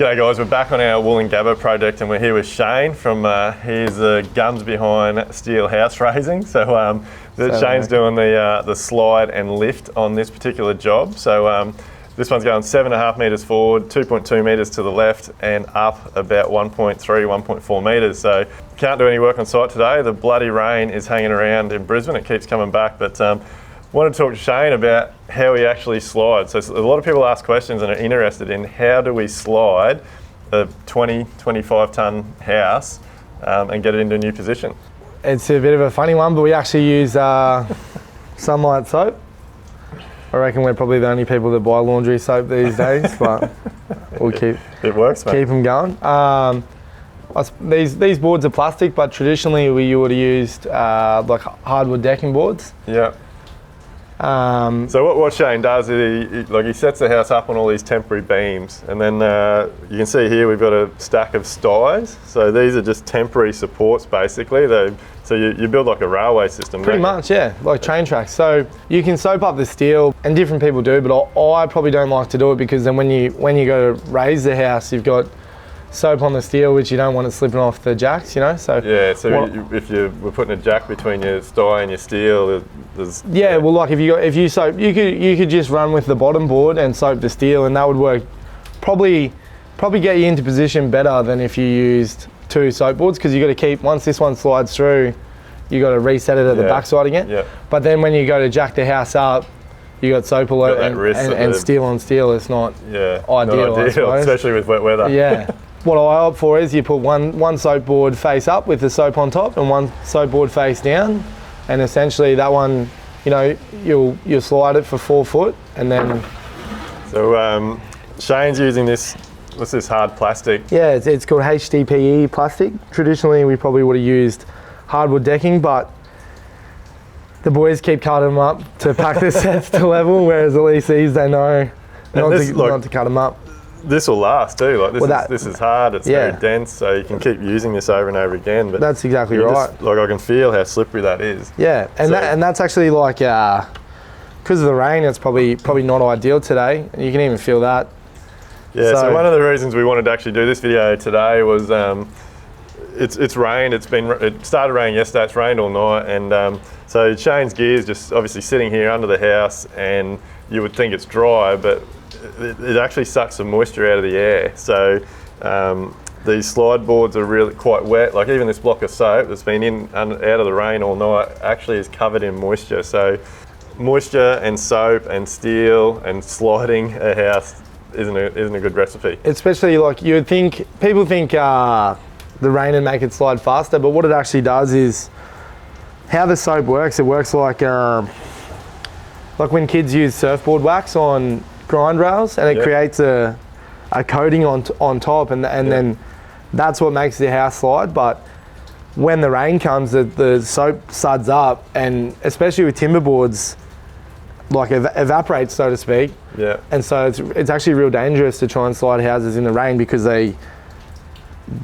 G'day guys, we're back on our Wollongabba project and we're here with Shane from, he's the guns behind Steele House Raising. So Shane's doing the slide and lift on this particular job. So this one's going 7.5 metres forward, 2.2 metres to the left and up about 1.3, 1.4 metres. So can't do any work on site today. The bloody rain is hanging around in Brisbane. It keeps coming back, but wanted to talk to Shane about how he actually slides. So a lot of people ask questions and are interested in how do we slide a 20, 25 tonne house and get it into a new position. It's a bit of a funny one, but we actually use sunlight soap. I reckon we're probably the only people that buy laundry soap these days, but we'll keep them going. These boards are plastic, but traditionally we would have used like hardwood decking boards. Yeah. So what Shane does is he sets the house up on all these temporary beams, and then you can see here we've got a stack of sties. So these are just temporary supports basically. So you build like a railway system. Pretty much, yeah, like train tracks. So you can soap up the steel, and different people do, but I probably don't like to do it because then when you go to raise the house, you've got soap on the steel, which you don't want it slipping off the jacks, you know. So yeah. So if you were putting a jack between your sty and your steel, yeah. Well, like if you soap, you could just run with the bottom board and soap the steel, and that would work. Probably get you into position better than if you used two soap boards, because you got to keep, once this one slides through, you got to reset it at the backside again. Yeah. But then when you go to jack the house up, you got soap all over and steel on steel. It's not ideal, especially with wet weather. Yeah. What I opt for is you put one soap board face up with the soap on top and one soap board face down, and essentially that one, you know, you'll slide it for 4 foot, and then. So Shane's using this. What's this hard plastic? Yeah, it's called HDPE plastic. Traditionally, we probably would have used hardwood decking, but the boys keep cutting them up to pack the sets to level, whereas at least these they know not to cut them up. This will last too. Like this is hard. It's very dense, so you can keep using this over and over again. But that's exactly right. I can feel how slippery that is. Yeah, and that's actually like because of the rain, it's probably not ideal today. You can even feel that. Yeah. So one of the reasons we wanted to actually do this video today was it's rained. It started raining yesterday. It's rained all night, and so Shane's gear's just obviously sitting here under the house, and you would think it's dry, but it actually sucks some moisture out of the air. So these slide boards are really quite wet. Like even this block of soap that's been out of the rain all night actually is covered in moisture. So moisture and soap and steel and sliding a house isn't a good recipe. Especially like you would think, people think the rain would make it slide faster, but what it actually does is how the soap works. It works like when kids use surfboard wax on grind rails, and it creates a coating on top, and then that's what makes the house slide. But when the rain comes, the soap suds up, and especially with timber boards, like evaporates, so to speak. Yeah. And so it's actually real dangerous to try and slide houses in the rain because they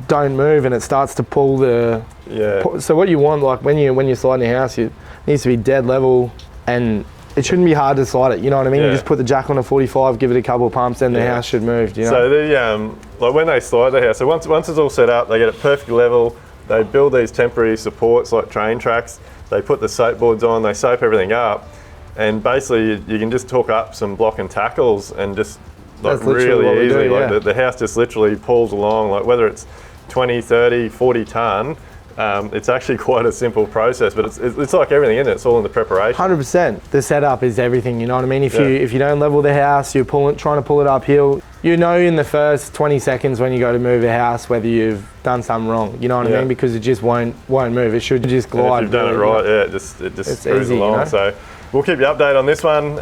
don't move and it starts to pull the. Yeah. So what you want, like when you're sliding a house, it needs to be dead level, and it shouldn't be hard to slide it, you know what I mean? Yeah. You just put the jack on a 45, give it a couple of pumps, and the house should move, you know? So like when they slide the house, so once it's all set up, they get it perfect level, they build these temporary supports like train tracks, they put the soap boards on, they soap everything up, and basically you can just hook up some block and tackles and just like really easily, like the house just literally pulls along, like whether it's 20, 30, 40 tonne, it's actually quite a simple process, but it's like everything in it. It's all in the preparation. 100%. The setup is everything. You know what I mean? If you don't level the house, you're trying to pull it uphill. You know in the first 20 seconds when you go to move a house whether you've done something wrong. You know what I mean? Because it just won't move. It should just glide. And if you've done it right, it just screws along. You know? So we'll keep you updated on this one.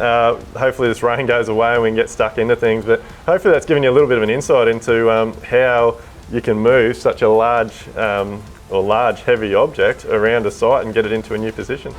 Hopefully this rain goes away and we can get stuck into things. But hopefully that's given you a little bit of an insight into how you can move such a large heavy object around a site and get it into a new position.